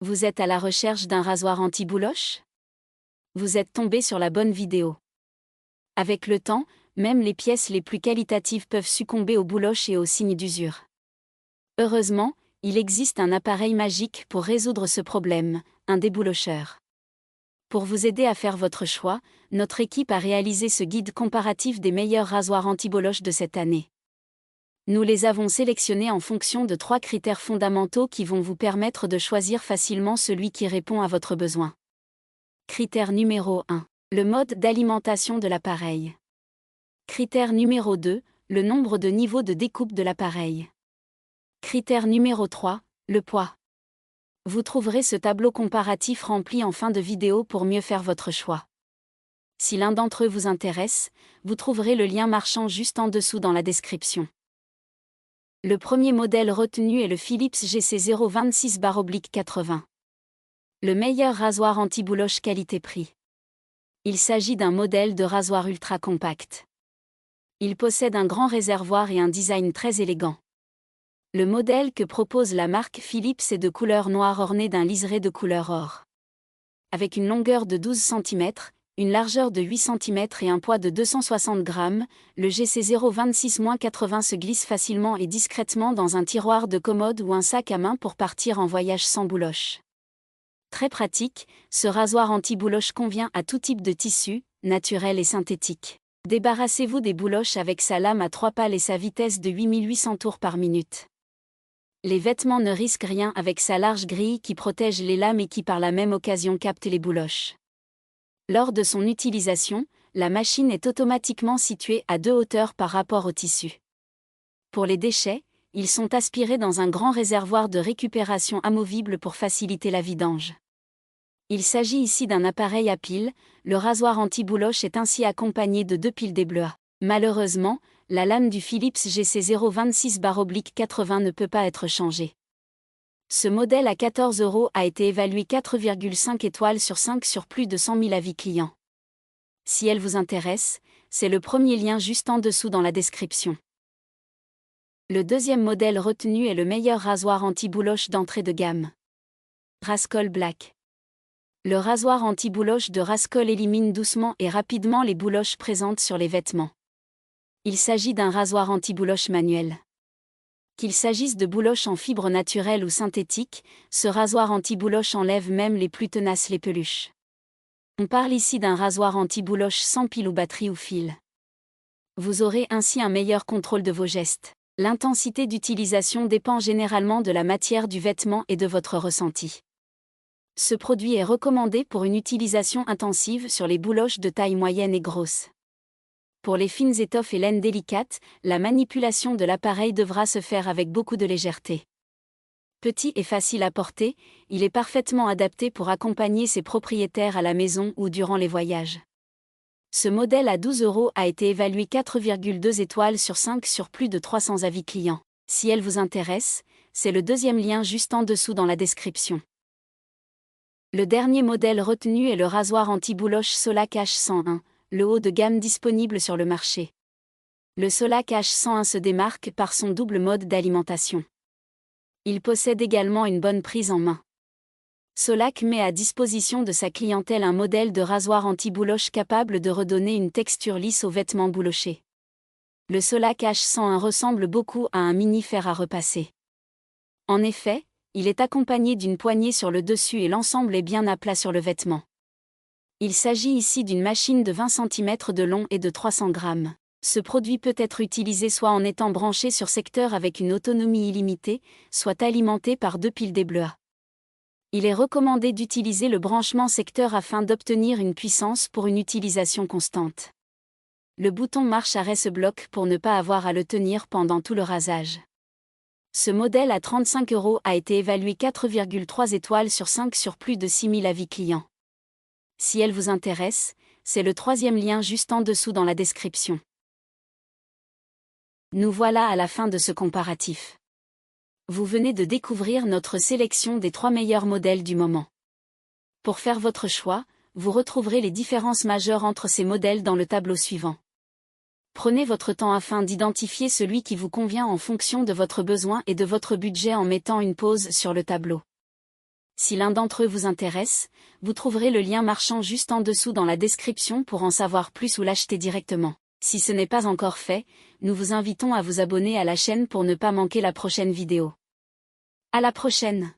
Vous êtes à la recherche d'un rasoir anti-bouloche? Vous êtes tombé sur la bonne vidéo. Avec le temps, même les pièces les plus qualitatives peuvent succomber aux bouloches et aux signes d'usure. Heureusement, il existe un appareil magique pour résoudre ce problème, un déboulocheur. Pour vous aider à faire votre choix, notre équipe a réalisé ce guide comparatif des meilleurs rasoirs anti-bouloches de cette année. Nous les avons sélectionnés en fonction de 3 critères fondamentaux qui vont vous permettre de choisir facilement celui qui répond à votre besoin. Critère numéro 1. Le mode d'alimentation de l'appareil. Critère numéro 2. Le nombre de niveaux de découpe de l'appareil. Critère numéro 3. Le poids. Vous trouverez ce tableau comparatif rempli en fin de vidéo pour mieux faire votre choix. Si l'un d'entre eux vous intéresse, vous trouverez le lien marchand juste en dessous dans la description. Le premier modèle retenu est le Philips GC026/80. Le meilleur rasoir anti-bouloche qualité-prix. Il s'agit d'un modèle de rasoir ultra compact. Il possède un grand réservoir et un design très élégant. Le modèle que propose la marque Philips est de couleur noire orné d'un liseré de couleur or. Avec une longueur de 12 cm, une largeur de 8 cm et un poids de 260 g, le GC026-80 se glisse facilement et discrètement dans un tiroir de commode ou un sac à main pour partir en voyage sans bouloche. Très pratique, ce rasoir anti-bouloche convient à tout type de tissu, naturel et synthétique. Débarrassez-vous des bouloches avec sa lame à 3 pales et sa vitesse de 8800 tours par minute. Les vêtements ne risquent rien avec sa large grille qui protège les lames et qui par la même occasion capte les bouloches. Lors de son utilisation, la machine est automatiquement située à 2 hauteurs par rapport au tissu. Pour les déchets, ils sont aspirés dans un grand réservoir de récupération amovible pour faciliter la vidange. Il s'agit ici d'un appareil à piles, le rasoir anti-bouloche est ainsi accompagné de 2 piles d'ébleuets. Malheureusement, la lame du Philips GC026/80 ne peut pas être changée. Ce modèle à 14 € a été évalué 4,5 étoiles sur 5 sur plus de 100 000 avis clients. Si elle vous intéresse, c'est le premier lien juste en dessous dans la description. Le deuxième modèle retenu est le meilleur rasoir anti-bouloche d'entrée de gamme. Rascol Black. Le rasoir anti-bouloche de Rascol élimine doucement et rapidement les bouloches présentes sur les vêtements. Il s'agit d'un rasoir anti-bouloche manuel. Qu'il s'agisse de bouloches en fibre naturelle ou synthétique, ce rasoir anti-bouloche enlève même les plus tenaces les peluches. On parle ici d'un rasoir anti-bouloche sans pile ou batterie ou fil. Vous aurez ainsi un meilleur contrôle de vos gestes. L'intensité d'utilisation dépend généralement de la matière du vêtement et de votre ressenti. Ce produit est recommandé pour une utilisation intensive sur les bouloches de taille moyenne et grosse. Pour les fines étoffes et laines délicates, la manipulation de l'appareil devra se faire avec beaucoup de légèreté. Petit et facile à porter, il est parfaitement adapté pour accompagner ses propriétaires à la maison ou durant les voyages. Ce modèle à 12 € a été évalué 4,2 étoiles sur 5 sur plus de 300 avis clients. Si elle vous intéresse, c'est le deuxième lien juste en dessous dans la description. Le dernier modèle retenu est le rasoir anti-bouloche Solac H101. Le haut de gamme disponible sur le marché. Le Solac H101 se démarque par son double mode d'alimentation. Il possède également une bonne prise en main. Solac met à disposition de sa clientèle un modèle de rasoir anti-bouloche capable de redonner une texture lisse aux vêtements boulochés. Le Solac H101 ressemble beaucoup à un mini fer à repasser. En effet, il est accompagné d'une poignée sur le dessus et l'ensemble est bien à plat sur le vêtement. Il s'agit ici d'une machine de 20 cm de long et de 300 g. Ce produit peut être utilisé soit en étant branché sur secteur avec une autonomie illimitée, soit alimenté par 2 piles d'ébleuets. Il est recommandé d'utiliser le branchement secteur afin d'obtenir une puissance pour une utilisation constante. Le bouton marche-arrêt se bloque pour ne pas avoir à le tenir pendant tout le rasage. Ce modèle à 35 € a été évalué 4,3 étoiles sur 5 sur plus de 6000 avis clients. Si elle vous intéresse, c'est le troisième lien juste en dessous dans la description. Nous voilà à la fin de ce comparatif. Vous venez de découvrir notre sélection des 3 meilleurs modèles du moment. Pour faire votre choix, vous retrouverez les différences majeures entre ces modèles dans le tableau suivant. Prenez votre temps afin d'identifier celui qui vous convient en fonction de votre besoin et de votre budget en mettant une pause sur le tableau. Si l'un d'entre eux vous intéresse, vous trouverez le lien marchand juste en dessous dans la description pour en savoir plus ou l'acheter directement. Si ce n'est pas encore fait, nous vous invitons à vous abonner à la chaîne pour ne pas manquer la prochaine vidéo. À la prochaine!